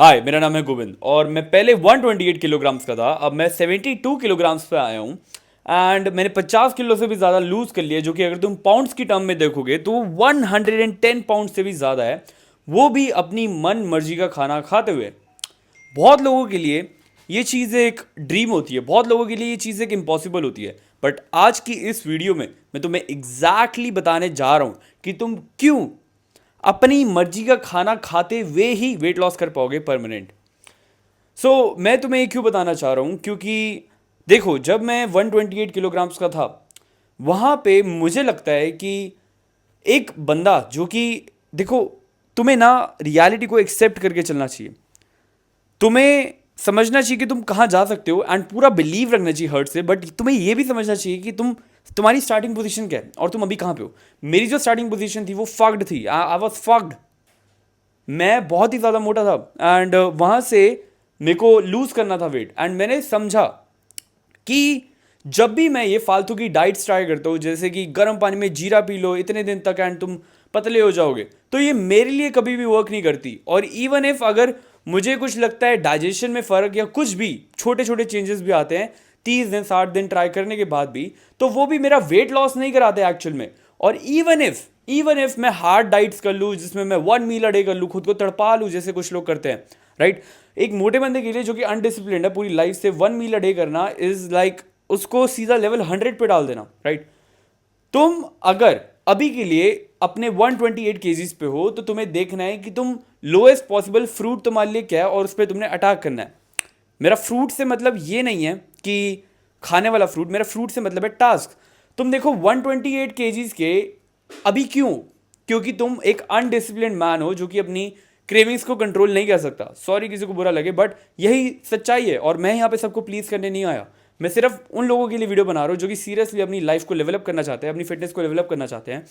हाय, मेरा नाम है गोविंद और मैं पहले 128 किलोग्राम्स का था। अब मैं 72 किलोग्राम्स पे आया हूँ एंड मैंने 50 किलो से भी ज़्यादा लूज़ कर लिया, जो कि अगर तुम पाउंड्स की टर्म में देखोगे तो 110 पाउंड से भी ज़्यादा है, वो भी अपनी मन मर्जी का खाना खाते हुए। बहुत लोगों के लिए ये चीज़ एक ड्रीम होती है, बहुत लोगों के लिए ये चीज़ एक इम्पॉसिबल होती है। बट आज की इस वीडियो में मैं तुम्हें एग्जैक्टली बताने जा रहा हूँ कि तुम क्यों अपनी मर्जी का खाना खाते हुए ही वेट लॉस कर पाओगे परमानेंट। मैं तुम्हें ये क्यों बताना चाह रहा हूँ, क्योंकि देखो, जब मैं 128 किलोग्राम्स का था, वहाँ पे मुझे लगता है कि एक बंदा जो कि, देखो, तुम्हें ना रियलिटी को एक्सेप्ट करके चलना चाहिए। तुम्हें समझना चाहिए कि तुम कहाँ जा सकते हो एंड पूरा बिलीव रखना चाहिए हर्ट से। बट तुम्हें यह भी समझना चाहिए कि तुम्हारी स्टार्टिंग पोजीशन क्या है और तुम अभी कहाँ पे हो। मेरी जो स्टार्टिंग पोजीशन थी वो फक्ड थी। I was fucked. मैं बहुत ही ज़्यादा मोटा था एंड वहाँ से मेरे को लूज़ करना था वेट। एंड मैंने समझा कि जब भी मैं ये फालतू की डाइट्स ट्राई करता हूँ, जैसे कि गर्म पानी में जीरा पी लो इतने दिन तक एंड तुम पतले हो जाओगे, तो ये मेरे लिए कभी भी वर्क नहीं करती। और इवन इफ अगर मुझे कुछ लगता है डाइजेशन में फ़र्क या कुछ भी छोटे छोटे चेंजेस भी आते हैं 30 दिन 60 दिन ट्राई करने के बाद भी, तो वो भी मेरा वेट लॉस नहीं कराते एक्चुअल में। और इवन इफ मैं हार्ड डाइट्स कर लूँ, जिसमें मैं 1 मील अ डे कर लूँ, खुद को तड़पा लूँ जैसे कुछ लोग करते हैं, राइट। एक मोटे बंदे के लिए जो कि अनडिसिप्लिन है, पूरी लाइफ से 1 मील अ डे करना इज लाइक उसको सीधा लेवल 100 पे डाल देना, राइट। तुम अगर अभी के लिए अपने 128 केजीज पे हो, तो तुम्हें देखना है कि तुम लोएस्ट पॉसिबल फ्रूट तुम्हारे लिए क्या है और उस पर तुमने अटैक करना है। मेरा फ्रूट से मतलब ये नहीं है कि खाने वाला फ्रूट, मेरा फ्रूट से मतलब है टास्क। तुम देखो 128 केजीज के अभी क्यों? क्योंकि तुम एक अनडिसिप्लिन मैन हो जो कि अपनी क्रेविंग्स को कंट्रोल नहीं कर सकता। सॉरी किसी को बुरा लगे, बट यही सच्चाई है। और मैं यहाँ पे सबको प्लीज करने नहीं आया। मैं सिर्फ उन लोगों के लिए वीडियो बना रहा हूँ जो कि सीरियसली अपनी लाइफ को डेवलप करना चाहते हैं, अपनी फिटनेस को डेवलप करना चाहते हैं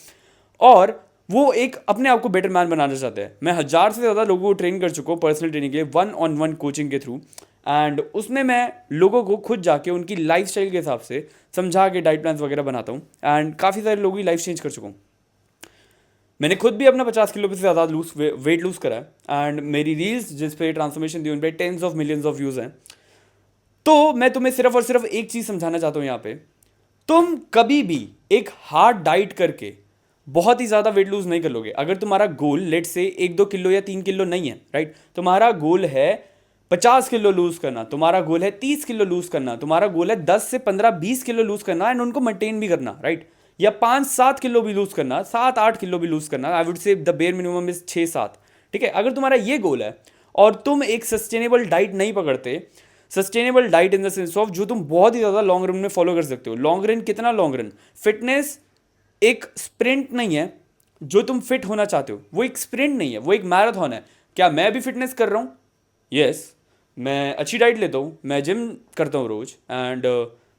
और वो एक अपने आप को बेटर मैन बनाना चाहते हैं। मैं 1000 से ज़्यादा लोगों को ट्रेन कर चुका हूँ पर्सनल ट्रेनिंग के लिए, 1-on-1 कोचिंग के थ्रू। एंड उसमें मैं लोगों को खुद जाके उनकी लाइफ स्टाइल के हिसाब से समझा के डाइट प्लान्स वगैरह बनाता हूँ एंड काफ़ी सारे लोगों की लाइफ चेंज कर चुका हूँ। मैंने खुद भी अपना 50 किलो से ज़्यादा वेट लूज़ करा है एंड मेरी रील्स जिस पे ट्रांसफॉर्मेशन दी उन पे tens of millions of views हैं। तो मैं तुम्हें सिर्फ और सिर्फ एक चीज़ समझाना चाहता हूँ यहाँ पे। तुम कभी भी एक हार्ड डाइट करके बहुत ही ज़्यादा वेट लूज नहीं कर लोगे। अगर तुम्हारा गोल लेट से 1-2 किलो या 3 किलो नहीं है, राइट, तुम्हारा गोल है 50 किलो लूज करना, तुम्हारा गोल है 30 किलो लूज करना, तुम्हारा गोल है 10 से 15-20 किलो लूज करना एंड उनको मेंटेन भी करना, राइट। या 5-7 किलो भी लूज करना, 7-8 किलो भी लूज करना। I would say the bare minimum is 6-7। ठीक है, अगर तुम्हारा ये गोल है और तुम एक सस्टेनेबल डाइट नहीं पकड़ते, sustainable diet in the sense of जो तुम बहुत ही ज़्यादा लॉन्ग रन में फॉलो कर सकते हो। लॉन्ग रन कितना लॉन्ग रन? फिटनेस एक स्प्रिंट नहीं है। जो तुम फिट होना चाहते हो वो एक स्प्रिंट नहीं है, वो एक मैराथन है। क्या मैं भी फिटनेस कर रहा हूँ? यस। मैं अच्छी डाइट लेता हूँ, मैं जिम करता हूँ रोज एंड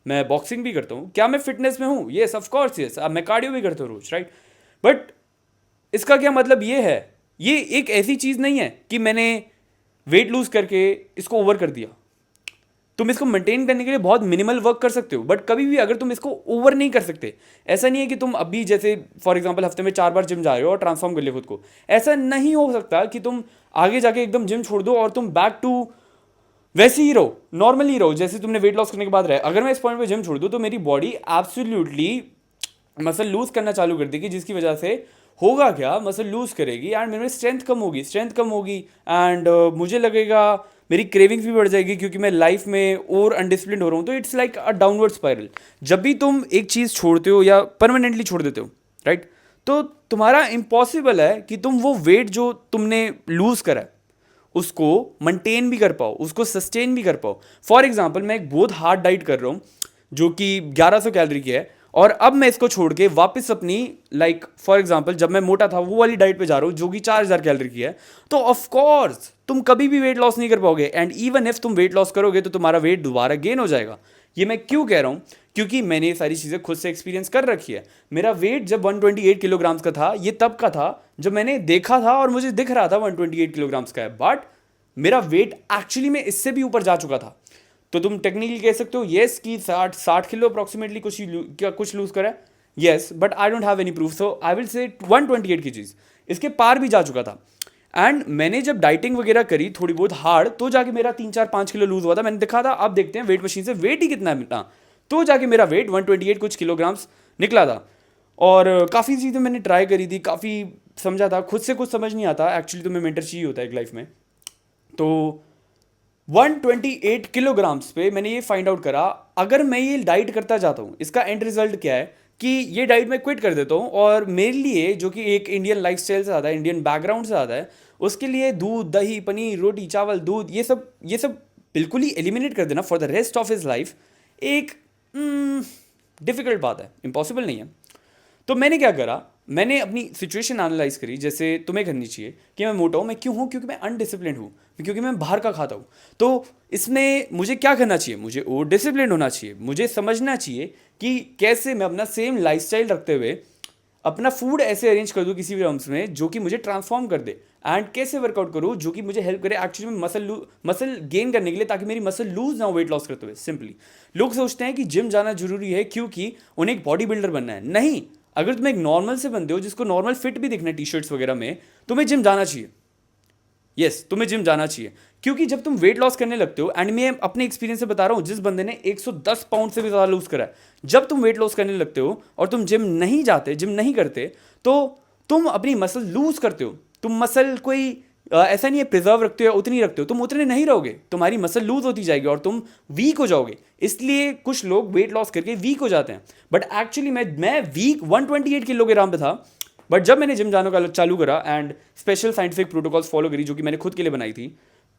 मैं बॉक्सिंग भी करता हूँ। क्या मैं फिटनेस में हूँ? Yes, of course yes. मैं कार्डियो भी करता हूँ रोज, राइट। बट इसका क्या मतलब ये है? ये एक ऐसी चीज़ नहीं है कि मैंने वेट लूज करके इसको ओवर कर दिया। तुम इसको मेंटेन करने के लिए बहुत मिनिमल वर्क कर सकते हो, बट कभी भी अगर तुम इसको ओवर नहीं कर सकते, ऐसा नहीं है कि तुम अभी जैसे फॉर एग्जांपल हफ्ते में 4 बार जिम जा रहे हो और ट्रांसफॉर्म कर लिया खुद को। ऐसा नहीं हो सकता कि तुम आगे जाके एकदम जिम छोड़ दो और तुम बैक टू वैसे ही रहो, नॉर्मली रहो जैसे तुमने वेट लॉस करने के बाद रहे। अगर मैं इस पॉइंट पे जिम छोड़ दूँ तो मेरी बॉडी एब्सोल्युटली मसल लूज करना चालू कर देगी, जिसकी वजह से होगा क्या, मसल लूज करेगी एंड मेरे में स्ट्रेंथ कम होगी एंड मुझे लगेगा मेरी क्रेविंग्स भी बढ़ जाएगी, क्योंकि मैं लाइफ में और अनडिसिप्लिन हो रहा हूँ। तो it's like a downward spiral. जब भी तुम एक चीज़ छोड़ते हो या परमानेंटली छोड़ देते हो, राइट, तो तुम्हारा इम्पॉसिबल है कि तुम वो वेट जो तुमने लूज करा है उसको मेंटेन भी कर पाओ, उसको सस्टेन भी कर पाओ। फॉर एग्जाम्पल मैं एक बहुत हार्ड डाइट कर रहा हूँ जो कि 1100 कैलोरी की है, और अब मैं इसको छोड़ के वापस अपनी लाइक फॉर एग्जांपल जब मैं मोटा था वो वाली डाइट पे जा रहा हूँ जो कि 4000 कैलोरी की है, तो ऑफ कोर्स तुम कभी भी वेट लॉस नहीं कर पाओगे। एंड इवन इफ तुम वेट लॉस करोगे तो तुम्हारा वेट दोबारा गेन हो जाएगा। ये मैं क्यों कह रहा हूँ? क्योंकि मैंने ये सारी चीज़ें खुद से एक्सपीरियंस कर रखी है। मेरा वेट जब 128 किलोग्राम्स का था, ये तब का था जब मैंने देखा था और मुझे दिख रहा था 128 किलोग्राम्स का है, बट मेरा वेट एक्चुअली में इससे भी ऊपर जा चुका था। तो तुम टेक्निकली कह सकते हो येस कि 60 किलो अप्रोक्सीमेटली कुछ लूज करा है, yes, but I don't have any proof, so I will say 128 की चीज़ इसके पार भी जा चुका था। एंड मैंने जब डाइटिंग वगैरह करी थोड़ी बहुत हार्ड, तो जाके मेरा 3 4 5 किलो लूज हुआ था। मैंने देखा था, अब देखते हैं वेट मशीन से वेट ही कितना है मिला, तो जाके मेरा वेट 128 कुछ किलोग्राम्स निकला था। और काफ़ी चीज़ें मैंने ट्राई करी थी, काफ़ी समझा था, खुद से कुछ समझ नहीं आता एक्चुअली, तुम्हें मेंटर चाहिए होता है एक लाइफ में। तो 128 किलोग्राम्स पे मैंने ये फाइंड आउट करा, अगर मैं ये डाइट करता जाता हूँ, इसका एंड रिजल्ट क्या है कि ये डाइट मैं क्विट कर देता हूँ, और मेरे लिए जो कि एक इंडियन लाइफस्टाइल से आता है, इंडियन बैकग्राउंड से आता है, उसके लिए दूध दही पनीर रोटी चावल दूध ये सब बिल्कुल ही एलिमिनेट कर देना for the rest of his life एक डिफिकल्ट बात है, इम्पॉसिबल नहीं है। तो मैंने क्या करा, मैंने अपनी सिचुएशन एनालाइज करी, जैसे तुम्हें करनी चाहिए कि मैं मोटा हूँ, मैं क्यों हूँ, क्योंकि मैं अनडिसिप्लिन हूँ, क्योंकि मैं बाहर का खाता हूँ। तो इसमें मुझे क्या करना चाहिए, मुझे वो डिसिप्लिन होना चाहिए, मुझे समझना चाहिए कि कैसे मैं अपना सेम लाइफस्टाइल रखते हुए अपना फूड ऐसे अरेंज कर दूँ किसी भी टर्म्स में जो कि मुझे ट्रांसफॉर्म कर दे, एंड कैसे वर्कआउट करूँ जो कि मुझे हेल्प करे एक्चुअली में मसल गेन करने के लिए, ताकि मेरी मसल लूज ना हो वेट लॉस करते हुए। सिंपली लोग सोचते हैं कि जिम जाना जरूरी है क्योंकि उन्हें एक बॉडी बिल्डर बनना है, नहीं। अगर तुम एक नॉर्मल से बंदे हो जिसको नॉर्मल फिट भी दिखना है टी शर्ट्स वगैरह में, तुम्हें जिम जाना चाहिए। यस, तुम्हें जिम जाना चाहिए, क्योंकि जब तुम वेट लॉस करने लगते हो, एंड मैं अपने एक्सपीरियंस से बता रहा हूं, जिस बंदे ने 110 पाउंड से भी ज़्यादा लूज करा है, जब तुम वेट लॉस करने लगते हो और तुम जिम नहीं जाते, जिम नहीं करते, तो तुम अपनी मसल लूज करते हो। तुम मसल कोई ऐसा नहीं है प्रिजर्व रखते हो, उतनी रखते हो, तुम उतने नहीं रहोगे, तुम्हारी मसल लूज होती जाएगी और तुम वीक हो जाओगे। इसलिए कुछ लोग वेट लॉस करके वीक हो जाते हैं, बट एक्चुअली मैं वीक 128 किलोग्राम पे था। बट जब मैंने जिम जाने का चालू करा and special scientific protocols follow करी जो कि मैंने खुद के लिए बनाई थी,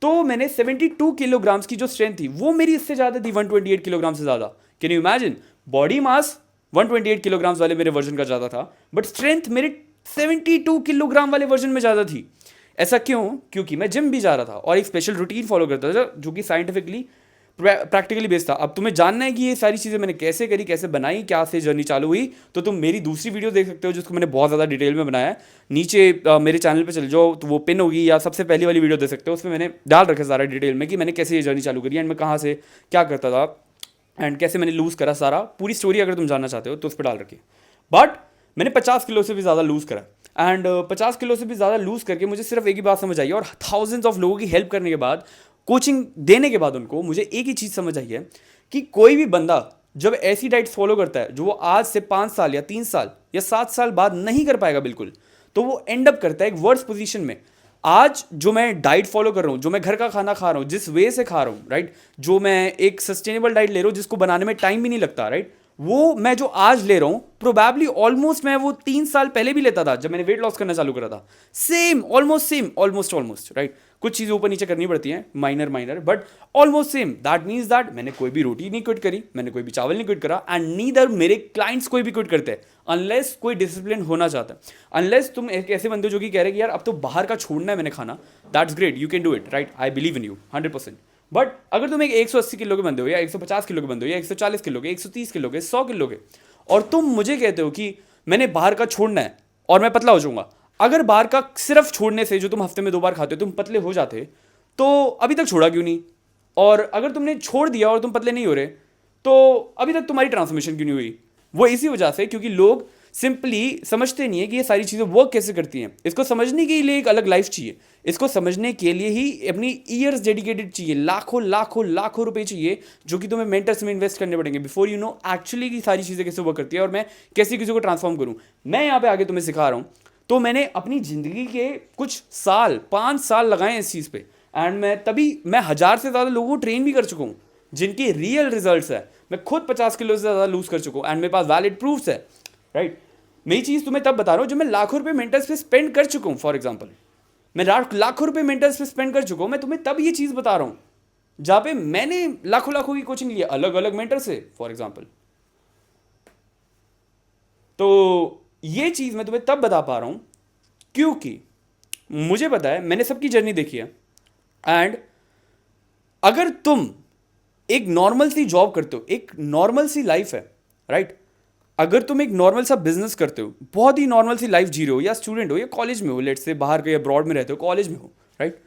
तो मैंने 72 किलोग्राम्स की जो स्ट्रेंथ थी वो मेरी इससे ज़्यादा थी, 128 किलोग्राम से ज़्यादा। Can you imagine, body mass 128 kilograms वाले मेरे वर्जन का ज़्यादा था, बट स्ट्रेंथ मेरे 72 किलोग्राम वाले वर्जन में ज़्यादा थी। ऐसा क्यों? क्योंकि मैं जिम भी जा रहा था और एक स्पेशल रूटीन फॉलो करता था जो कि साइंटिफिकली प्रैक्टिकली बेस्ड था। अब तुम्हें जानना है कि ये सारी चीज़ें मैंने कैसे करी, कैसे बनाई, क्या से जर्नी चालू हुई, तो तुम मेरी दूसरी वीडियो देख सकते हो जिसको मैंने बहुत ज़्यादा डिटेल में बनाया है। नीचे मेरे चैनल पे चल जाओ तो वो पिन होगी, या सबसे पहली वाली वीडियो देख सकते हो, उसमें मैंने डाल रखा सारा डिटेल में कि मैंने कैसे ये जर्नी चालू करी एंड मैं कहाँ से क्या करता था एंड कैसे मैंने लूज़ करा, सारा पूरी स्टोरी अगर तुम जानना चाहते हो तो उस पर डाल रखी। बट मैंने 50 किलो से भी ज़्यादा लूज़ करा, एंड 50 किलो से भी ज़्यादा लूज़ करके मुझे सिर्फ एक ही बात समझ आई, और थाउजेंड्स ऑफ लोगों की हेल्प करने के बाद, कोचिंग देने के बाद उनको, मुझे एक ही चीज़ समझ आई है कि कोई भी बंदा जब ऐसी डाइट फॉलो करता है जो वो आज से 5 साल या 3 साल या 7 साल बाद नहीं कर पाएगा बिल्कुल, तो वो एंड अप करता है एक वर्स पोजीशन में। आज जो मैं डाइट फॉलो कर रहा हूँ, जो मैं घर का खाना खा रहा हूँ, जिस वे से खा रहा हूँ, राइट, जो मैं एक सस्टेनेबल डाइट ले रहा हूँ जिसको बनाने में टाइम भी नहीं लगता, राइट, वो मैं जो आज ले रहा हूँ प्रोबेबली ऑलमोस्ट मैं वो 3 साल पहले भी लेता था जब मैंने वेट लॉस करना चालू करा था। Same, almost same, almost right. कुछ चीज़ें ऊपर नीचे करनी पड़ती हैं, minor, but almost same. That means that मैंने कोई भी रोटी नहीं क्विट करी, मैंने कोई भी चावल नहीं क्विट करा, एंड नीदर मेरे क्लाइंट्स कोई भी क्विट करते हैं, अनलेस कोई डिसिप्लिन होना चाहता है। अनलेस तुम एक ऐसे बंदे हो जो कि कह रहे कि यार अब तो बाहर का छोड़ना है मैंने खाना, that's great, you can do it, right, I believe in you 100%। But अगर तुम एक 180 किलो के बंदे हो, या 150 किलो के बंदे हो, या 140 किलो के, 130 किलो के, 100 किलो के, और तुम मुझे कहते हो कि मैंने बाहर का छोड़ना है और मैं पतला हो जाऊंगा, अगर बाहर का सिर्फ छोड़ने से, जो तुम हफ्ते में 2 बार खाते हो, तुम पतले हो जाते, तो अभी तक छोड़ा क्यों नहीं? और अगर तुमने छोड़ दिया और तुम पतले नहीं हो रहे, तो अभी तक तुम्हारी ट्रांसफॉर्मेशन क्यों नहीं हुई? वो इसी वजह से क्योंकि लोग सिंपली समझते नहीं है कि ये सारी चीज़ें वर्क कैसे करती हैं। इसको समझने के लिए एक अलग लाइफ चाहिए, इसको समझने के लिए ही अपनी ईयर्स डेडिकेटेड चाहिए, लाखों रुपए चाहिए जो कि तुम्हें मेंटर्स में इन्वेस्ट करने पड़ेंगे बिफोर यू नो एक्चुअली की सारी चीज़ें कैसे वर्क करती है और मैं कैसे किसी को ट्रांसफॉर्म करूँ। मैं यहाँ पे आगे तुम्हें सिखा रहा हूँ, तो मैंने अपनी ज़िंदगी के कुछ साल, 5 साल लगाए इस चीज़ पे, एंड मैं 1000 से ज़्यादा लोगों को ट्रेन भी कर चुका हूँ जिनके रियल रिजल्ट्स है। मैं खुद 50 किलो से ज़्यादा लूज कर चुका हूँ, एंड मेरे पास वैलिड प्रूफ्स है, राइट। मैं ये चीज़ तुम्हें तब बता रहा हूँ जब मैं लाखों रुपए मेंटर्स पे स्पेंड कर चुका हूँ। फॉर एग्जाम्पल, मैं लाखों रुपए मेंटर्स पे स्पेंड कर चुका हूँ। मैं तुम्हें तब ये चीज़ बता रहा हूँ जहाँ पे मैंने लाखों की कोचिंग ली अलग अलग मेंटर से, फॉर एग्जाम्पल। तो ये चीज़ मैं तुम्हें तब बता पा रहा हूँ क्योंकि मुझे पता है, मैंने सबकी जर्नी देखी है। एंड अगर तुम एक नॉर्मल सी जॉब करते हो, एक नॉर्मल सी लाइफ है, राइट, अगर तुम एक नॉर्मल सा बिजनेस करते हो, बहुत ही नॉर्मल सी लाइफ जी रहे हो, या स्टूडेंट हो, या कॉलेज में हो, लेट्स से बाहर के अब्रॉड में रहते हो, कॉलेज में हो, राइट,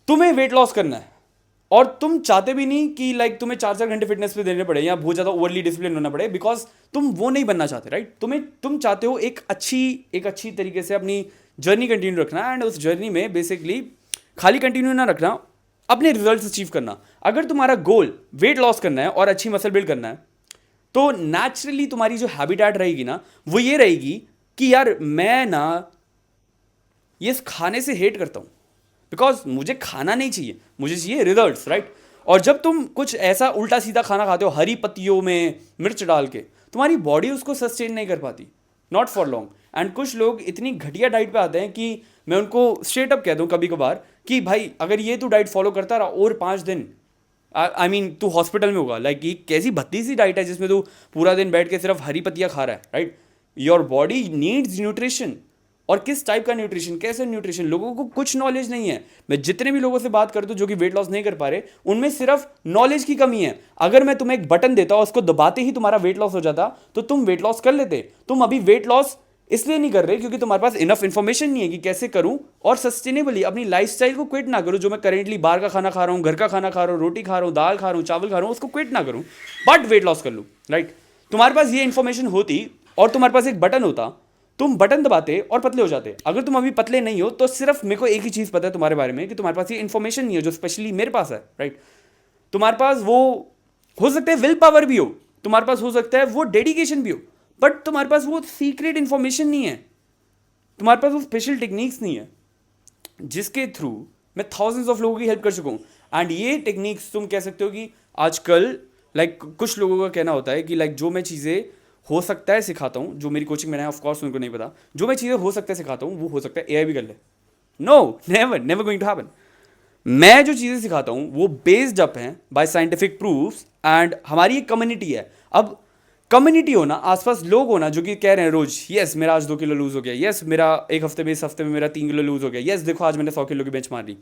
तुम्हें वेट लॉस करना है और तुम चाहते भी नहीं कि लाइक तुम्हें 4-4 घंटे फिटनेस पे देने पड़े या बहुत ज़्यादा ओवरली डिसिप्लिन होना पड़े, बिकॉज तुम वो नहीं बनना चाहते, राइट? तुम चाहते हो एक अच्छी तरीके से अपनी जर्नी कंटिन्यू रखना, एंड उस जर्नी में बेसिकली खाली कंटिन्यू ना रखना, अपने रिजल्ट्स अचीव करना। अगर तुम्हारा गोल वेट लॉस करना है और अच्छी मसल बिल्ड करना है, तो नेचुरली तुम्हारी जो हैबिटेट रहेगी ना, वो ये रहेगी कि यार मैं ना ये खाने से हेट करता हूँ, बिकॉज मुझे खाना नहीं चाहिए, मुझे चाहिए रिजल्ट्स, राइट? और जब तुम कुछ ऐसा उल्टा सीधा खाना खाते हो हरी पत्तियों में मिर्च डाल के, तुम्हारी बॉडी उसको सस्टेन नहीं कर पाती, नॉट फॉर लॉन्ग। एंड कुछ लोग इतनी घटिया डाइट पे आते हैं कि मैं उनको स्ट्रेट अप कहता हूँ कभी कभार कि भाई अगर ये तू डाइट फॉलो करता रहा और 5 दिन, आई मीन तू हॉस्पिटल में होगा। लाइक ये कैसी भद्दी सी डाइट है जिसमें तू पूरा दिन बैठ के सिर्फ हरी पत्तियाँ खा रहा है, right? Your body needs nutrition. और किस टाइप का न्यूट्रिशन, कैसे न्यूट्रिशन, लोगों को कुछ नॉलेज नहीं है। मैं जितने भी लोगों से बात करता हूँ जो कि वेट लॉस नहीं कर पा रहे, उनमें सिर्फ नॉलेज की कमी है। अगर मैं तुम्हें एक बटन देता और उसको दबाते ही तुम्हारा वेट लॉस हो जाता, तो तुम वेट लॉस कर लेते। तुम अभी वेट लॉस इसलिए नहीं कर रहे क्योंकि तुम्हारे पास इनफ इंफॉर्मेशन नहीं है कि कैसे करूं और सस्टेनेबली अपनी लाइफस्टाइल को क्विट ना करूं। जो मैं करेंटली बाहर का खाना खा रहा हूं, घर का खाना खा रहा हूं, रोटी खा रहा हूं, दाल खा रहा हूं, चावल खा रहा हूं, उसको क्विट ना करूं, बट वेट लॉस कर लूं, राइट? तुम्हारे पास ये इंफॉर्मेशन होती और तुम्हारे पास एक बटन होता, तुम बटन दबाते और पतले हो जाते। अगर तुम अभी पतले नहीं हो तो सिर्फ मेरे को एक ही चीज पता है तुम्हारे बारे में कि तुम्हारे पास ये इंफॉर्मेशन नहीं है जो स्पेशली मेरे पास है, राइट? तुम्हारे पास वो हो सकता है विल पावर भी हो, तुम्हारे पास हो सकता है वो डेडिकेशन भी हो, बट तुम्हारे पास वो सीक्रेट इंफॉर्मेशन नहीं है, तुम्हारे पास वो स्पेशल टेक्निक्स नहीं है जिसके थ्रू मैं थाउजेंड्स ऑफ लोगों की हेल्प कर चुका हूँ। एंड ये टेक्निक्स तुम कह सकते हो कि आजकल लाइक कुछ लोगों का कहना होता है कि लाइक जो मैं चीज़ें हो सकता है सिखाता हूँ, जो मेरी कोचिंग में है, ऑफकोर्स उनको नहीं पता, जो मैं चीज़ें हो सकता है सिखाता हूँ वो हो सकता है एआई भी कर ले। No, never never going to happen. मैं जो चीज़ें सिखाता हूँ वो बेस्ड अप हैं बाय साइंटिफिक प्रूफ्स, एंड हमारी एक कम्युनिटी है। अब कम्युनिटी होना, आसपास लोग होना जो कि कह रहे हैं रोज, यस मेरा आज 2 किलो लूज हो गया, यस मेरा एक हफ्ते में, इस हफ्ते में मेरा 3 किलो लूज हो गया, यस देखो आज मैंने 100 किलो की बेंच मार ली,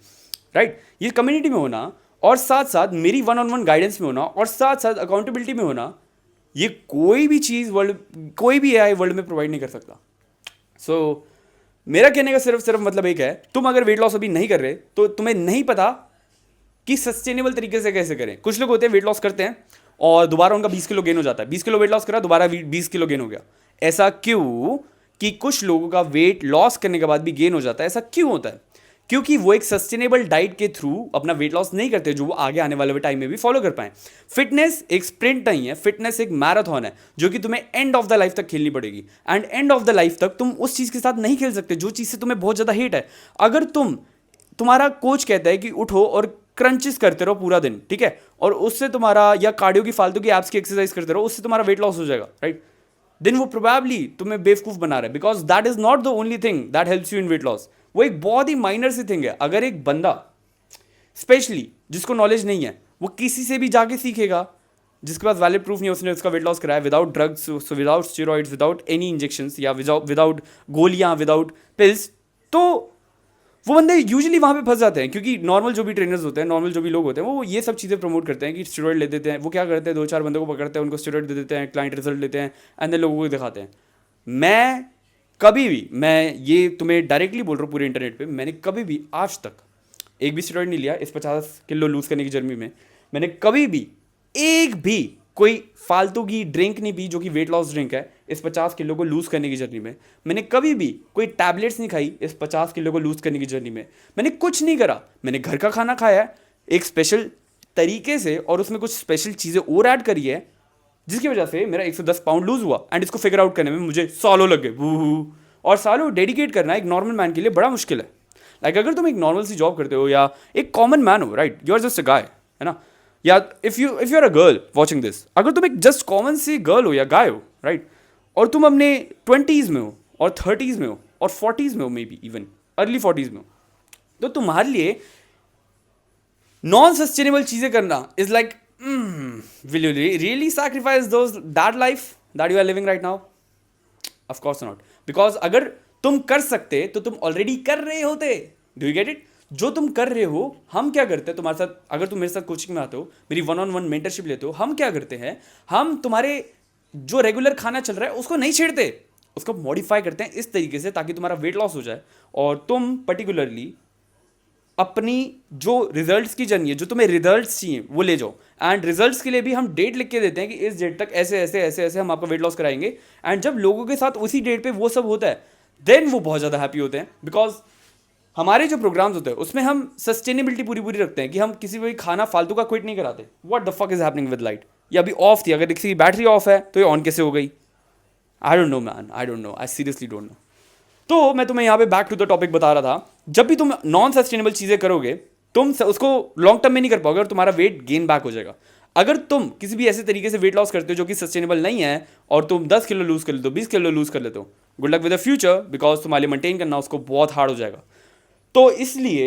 राइट? ये कम्युनिटी में होना और साथ साथ मेरी वन ऑन वन गाइडेंस में होना और साथ साथ अकाउंटेबिलिटी में होना, ये कोई भी चीज़ वर्ल्ड, कोई भी एआई वर्ल्ड में प्रोवाइड नहीं कर सकता। सो मेरा कहने का सिर्फ सिर्फ मतलब एक है, तुम अगर वेट लॉस अभी नहीं कर रहे तो तुम्हें नहीं पता कि सस्टेनेबल तरीके से कैसे करें। कुछ लोग होते हैं वेट लॉस करते हैं और दोबारा उनका 20 किलो गेन हो जाता है, 20 किलो वेट लॉस करा, दोबारा 20 किलो गेन हो गया। ऐसा क्यों कि कुछ लोगों का वेट लॉस करने के बाद भी गेन हो जाता है? ऐसा क्यों होता है? क्योंकि वो एक सस्टेनेबल डाइट के थ्रू अपना वेट लॉस नहीं करते जो वो आगे आने वाले टाइम में भी फॉलो कर पाए। फिटनेस एक स्प्रिंट नहीं है, फिटनेस एक मैराथन है जो कि तुम्हें एंड ऑफ द लाइफ तक खेलनी पड़ेगी। And end of the life तक तुम उस चीज़ के साथ नहीं खेल सकते जो चीज़ से तुम्हें बहुत ज़्यादा हेट है। अगर तुम्हारा कोच कहता है कि उठो और क्रंचेस करते रहो पूरा दिन, ठीक है, और उससे तुम्हारा, या कार्डियो की फालतू की एप्स की एक्सरसाइज करते रहो, उससे तुम्हारा वेट लॉस हो जाएगा, राइट? देन वो प्रोबेबली तुम्हें बेवकूफ बना रहा है, because that is not the only thing that helps you in weight loss. वो एक बहुत ही माइनर सी थिंग है। अगर एक बंदा स्पेशली जिसको नॉलेज नहीं है, वो किसी से भी जाके सीखेगा जिसके पास वैलिड प्रूफ नहीं है, उसने उसका वेट लॉस कराया without drugs, without steroids, without any injections, या विदाउट गोलियां, विदाउट पिल्स, तो वो बंदे यूजुअली वहाँ पे फंस जाते हैं। क्योंकि नॉर्मल जो भी ट्रेनर्स होते हैं, नॉर्मल जो भी लोग होते हैं, वो ये सब चीज़ें प्रमोट करते हैं कि स्टेरॉइड ले देते हैं। वो क्या करते हैं, 2-4 बंदों को पकड़ते हैं, उनको स्टेरॉइड दे देते हैं, क्लाइंट रिजल्ट लेते हैं, एंड देन लोगों को दिखाते हैं। मैं कभी भी, मैं ये तुम्हें डायरेक्टली बोल रहा हूँ पूरे इंटरनेट पे, मैंने कभी भी आज तक एक भी स्टेरॉइड नहीं लिया इस 50 किलो लूज करने की जर्नी में। मैंने कभी भी एक भी कोई फालतू की ड्रिंक नहीं पी जो कि वेट लॉस ड्रिंक है इस 50 किलो को लूज करने की जर्नी में। मैंने कभी भी कोई टैबलेट्स नहीं खाई इस 50 किलो को लूज करने की जर्नी में। मैंने कुछ नहीं करा। मैंने घर का खाना खाया है एक स्पेशल तरीके से, और उसमें कुछ स्पेशल चीज़ें और ऐड करी है जिसकी वजह से मेरा 110 पाउंड लूज हुआ। एंड इसको फिगर आउट करने में मुझे सालों लग गए। और सालों डेडिकेट करना एक नॉर्मल मैन के लिए बड़ा मुश्किल है। लाइक अगर तुम एक नॉर्मल सी जॉब करते हो या एक कॉमन मैन हो, right, you are just a guy, है ना, या if you are a girl watching this, अगर तुम एक जस्ट कॉमन सी गर्ल हो या गाय हो, राइट, और तुम अपने 20s में हो और 30s में हो और 40s में हो, may be even early 40s में हो, तो तुम्हारे लिए नॉन सस्टेनेबल चीजें करना is like, will you really sacrifice that life that you are living right now? Of course not, because अगर तुम कर सकते तो तुम ऑलरेडी कर रहे होते। Do you get it? जो तुम कर रहे हो, हम क्या करते हैं तुम्हारे साथ, अगर तुम मेरे साथ कोचिंग में आते हो, मेरी वन ऑन वन मेंटरशिप लेते हो, हम क्या करते हैं, हम तुम्हारे जो रेगुलर खाना चल रहा है उसको नहीं छेड़ते, उसको मॉडिफाई करते हैं इस तरीके से ताकि तुम्हारा वेट लॉस हो जाए और तुम पर्टिकुलरली अपनी जो रिजल्ट्स की जर्नी है, जो तुम्हें रिजल्ट्स चाहिए वो ले जाओ। एंड रिजल्ट्स के लिए भी हम डेट लिख के देते हैं कि इस डेट तक ऐसे ऐसे ऐसे ऐसे हम आपका वेट लॉस कराएंगे। एंड जब लोगों के साथ उसी डेट पे वो सब होता है, देन वो बहुत ज़्यादा हैप्पी होते हैं। बिकॉज हमारे जो प्रोग्राम्स होते हैं उसमें हम सस्टेनेबिलिटी पूरी पूरी रखते हैं कि हम किसी भी खाना फालतू का क्विट नहीं कराते। What the fuck is happening with light? ये अभी ऑफ थी, अगर किसी की बैटरी ऑफ है तो ये ऑन कैसे हो गई? I don't know man, I don't know, I seriously don't know. तो मैं तुम्हें यहाँ पे बैक टू द टॉपिक बता रहा था, जब भी तुम नॉन सस्टेनेबल चीज़ें करोगे तुम उसको लॉन्ग टर्म में नहीं कर पाओगे और तुम्हारा वेट गेन बैक हो जाएगा। अगर तुम किसी भी ऐसे तरीके से वेट लॉस करते हो जो कि सस्टेनेबल नहीं है और तुम 10 किलो लूज कर लेते हो, 20 किलो लूज कर लेते हो, good luck with the future, because तुम्हारे मेंटेन करना उसको बहुत हार्ड हो जाएगा। तो इसलिए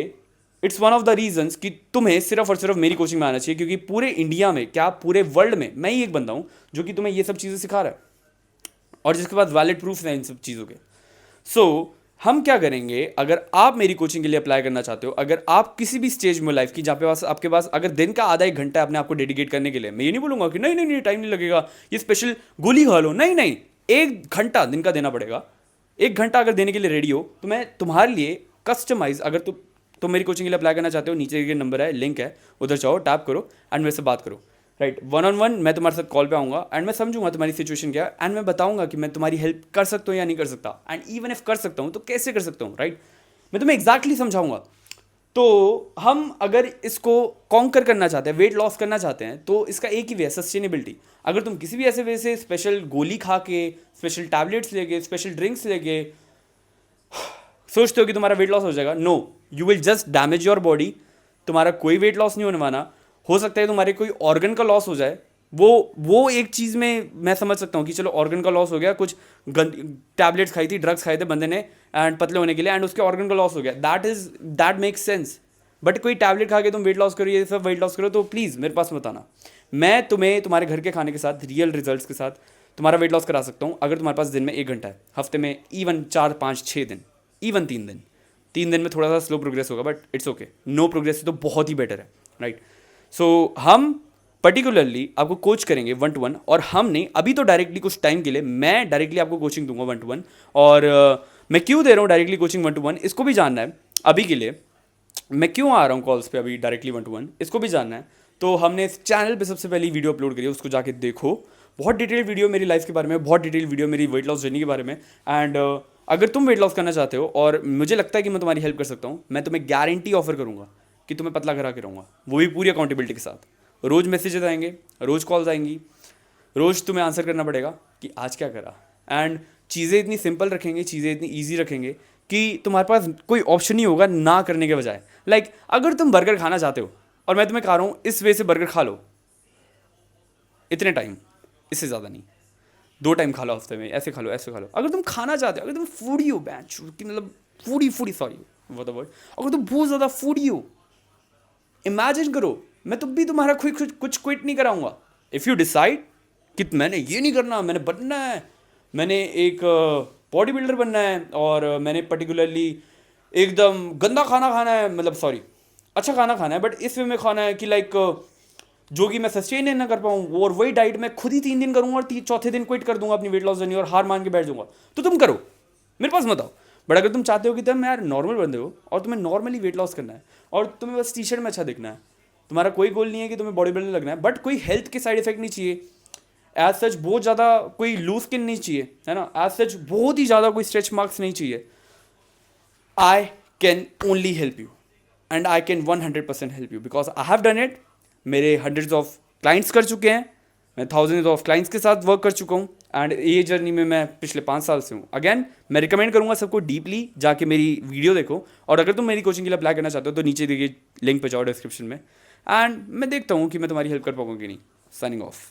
it's one of the reasons कि तुम्हें सिर्फ और सिर्फ मेरी कोचिंग में आना चाहिए, क्योंकि पूरे इंडिया में क्या पूरे वर्ल्ड में मैं ही एक बंदा हूँ जो कि तुम्हें ये सब चीज़ें सिखा रहा है और जिसके पास वैलिड प्रूफ है इन सब चीज़ों के। सो हम क्या करेंगे, अगर आप मेरी कोचिंग के लिए अप्लाई करना चाहते हो, अगर आप किसी भी स्टेज में लाइफ की जहाँ पे पास आपके पास अगर दिन का आधा एक घंटा है अपने आप को डेडिकेट करने के लिए, मैं ये नहीं बोलूँगा कि नहीं नहीं नहीं टाइम नहीं लगेगा, ये स्पेशल गोली खा लो, नहीं नहीं, 1 घंटा दिन का देना पड़ेगा। 1 घंटा अगर देने के लिए रेडी हो तो मैं तुम्हारे लिए कस्टमाइज, अगर तुम मेरी कोचिंग के लिए अप्लाई करना चाहते हो, नीचे के नंबर है, लिंक है, उधर जाओ, टैप करो एंड मेरे से बात करो। राइट, 1-on-1 मैं तुम्हारे साथ कॉल पे आऊँगा एंड मैं समझूंगा तुम्हारी सिचुएशन क्या है एंड मैं बताऊंगा कि मैं तुम्हारी हेल्प कर सकता हूँ या नहीं कर सकता, एंड इवन इफ कर सकता हूँ तो कैसे कर सकता हूँ। राइट, मैं तुम्हें एग्जैक्टली समझाऊंगा। तो हम अगर इसको कॉन्कर करना चाहते हैं, वेट लॉस करना चाहते हैं, तो इसका एक ही वे है, सस्टेनेबिलिटी। अगर तुम किसी भी ऐसे वे से स्पेशल गोली खा के, स्पेशल टैबलेट्स लेके, स्पेशल ड्रिंक्स लेके सोचते हो कि तुम्हारा वेट लॉस हो जाएगा, no, you will just damage your body. तुम्हारा कोई वेट लॉस नहीं होने वाला। हो सकता है तुम्हारे कोई ऑर्गन का लॉस हो जाए, वो एक चीज़ में मैं समझ सकता हूँ कि चलो ऑर्गन का लॉस हो गया, कुछ टैबलेट्स खाई थी, ड्रग्स खाए थे बंदे ने एंड पतले होने के लिए, एंड उसके ऑर्गन का लॉस हो गया, दैट मेक्स सेंस। बट कोई टैबलेट खा के तुम वेट लॉस करो, ये सब वेट लॉस करो, तो प्लीज़ मेरे पास मत आना। मैं तुम्हें तुम्हारे घर के खाने के साथ, रियल रिजल्ट्स के साथ तुम्हारा वेट लॉस करा सकता हूँ, अगर तुम्हारे पास दिन में 1 घंटा है, हफ्ते में इवन 4-5-6 दिन, इवन 3 दिन। 3 दिन में थोड़ा सा स्लो प्रोग्रेस होगा, but it's okay, no progress तो बहुत ही बेटर है। राइट, सो हम पर्टिकुलरली आपको कोच करेंगे 1-to-1, और हमने अभी तो डायरेक्टली कुछ टाइम के लिए मैं डायरेक्टली आपको कोचिंग दूंगा 1-to-1। और मैं क्यों दे रहा हूँ डायरेक्टली कोचिंग 1-to-1, इसको भी जानना है अभी के लिए। मैं क्यों आ रहा हूँ कॉल्स पे अभी डायरेक्टली 1-to-1, इसको भी जानना है। तो हमने इस चैनल पे सबसे पहली वीडियो अपलोड करी है, उसको जाके देखो। बहुत डिटेल वीडियो मेरी लाइफ के बारे में, बहुत डिटेल वीडियो मेरी वेट लॉस जर्नी के बारे में। एंड अगर तुम वेट लॉस करना चाहते हो और मुझे लगता है कि मैं तुम्हारी हेल्प कर सकता हूँ, मैं तुम्हें गारंटी ऑफर करूँगा कि तुम्हें पतला करा के रहूँगा, वो भी पूरी अकाउंटेबिलिटी के साथ। रोज़ मैसेजेस आएंगे, रोज़ कॉल्स आएंगी, रोज़ तुम्हें आंसर करना पड़ेगा कि आज क्या करा। एंड चीज़ें इतनी सिंपल रखेंगे, चीज़ें इतनी ईजी रखेंगे कि तुम्हारे पास कोई ऑप्शन ही होगा ना करने के बजाय। लाइक अगर तुम बर्गर खाना चाहते हो और मैं तुम्हें कह रहा हूँ इस वे से बर्गर खा लो, इतने टाइम, इससे ज़्यादा नहीं, 2 टाइम खा लो हफ्ते में, ऐसे खा लो, ऐसे खा लो। अगर तुम खाना चाहते हो, अगर तुम फूडी हो, बैच कि मतलब फूडी सॉरी वो द वर्ड, अगर तुम बहुत ज़्यादा फूडी हो, इमेजिन करो मैं तुम भी तुम्हारा कुछ क्विट नहीं कराऊंगा। इफ़ यू डिसाइड कि मैंने ये नहीं करना, मैंने बनना है, मैंने एक बॉडी बिल्डर बनना है, और मैंने पर्टिकुलरली एकदम गंदा खाना खाना है, मतलब सॉरी अच्छा खाना खाना है, बट इस वे में खाना है कि लाइक जो कि मैं सस्टेन ना कर पाऊँ, और वही डाइट मैं खुद ही 3 दिन करूँगा और चौथे दिन क्विट कर दूंगा अपनी वेट लॉस जर्नी और हार मान के बैठ जाऊँगा, तो तुम करो, मेरे पास मत आओ। बट अगर तुम चाहते हो कि तुम यार नॉर्मल बंदे हो और तुम्हें नॉर्मली वेट लॉस करना है और तुम्हें बस टी शर्ट में अच्छा दिखना है, तुम्हारा कोई गोल नहीं है कि तुम्हें बॉडी बिल्डर लगना है, बट कोई हेल्थ के साइड इफेक्ट नहीं चाहिए, एज सच बहुत ज़्यादा कोई लूज स्किन नहीं चाहिए, है ना, एज सच बहुत ही ज़्यादा कोई स्ट्रेच मार्क्स नहीं चाहिए, I can only help you and I can 100% help you because I have done it. मेरे हंड्रेड्स ऑफ क्लाइंट्स कर चुके हैं, मैं थाउजेंड्स ऑफ क्लाइंट्स के साथ वर्क कर चुका हूँ, एंड ये जर्नी में मैं पिछले 5 साल से हूँ। अगेन मैं रिकमेंड करूँगा सबको डीपली जाके मेरी वीडियो देखो, और अगर तुम मेरी कोचिंग के लिए अप्लाई करना चाहते हो तो नीचे देखिए लिंक पे जाओ डिस्क्रिप्शन में, एंड मैं देखता हूँ कि मैं तुम्हारी हेल्प कर पाऊँगा कि नहीं। Signing off.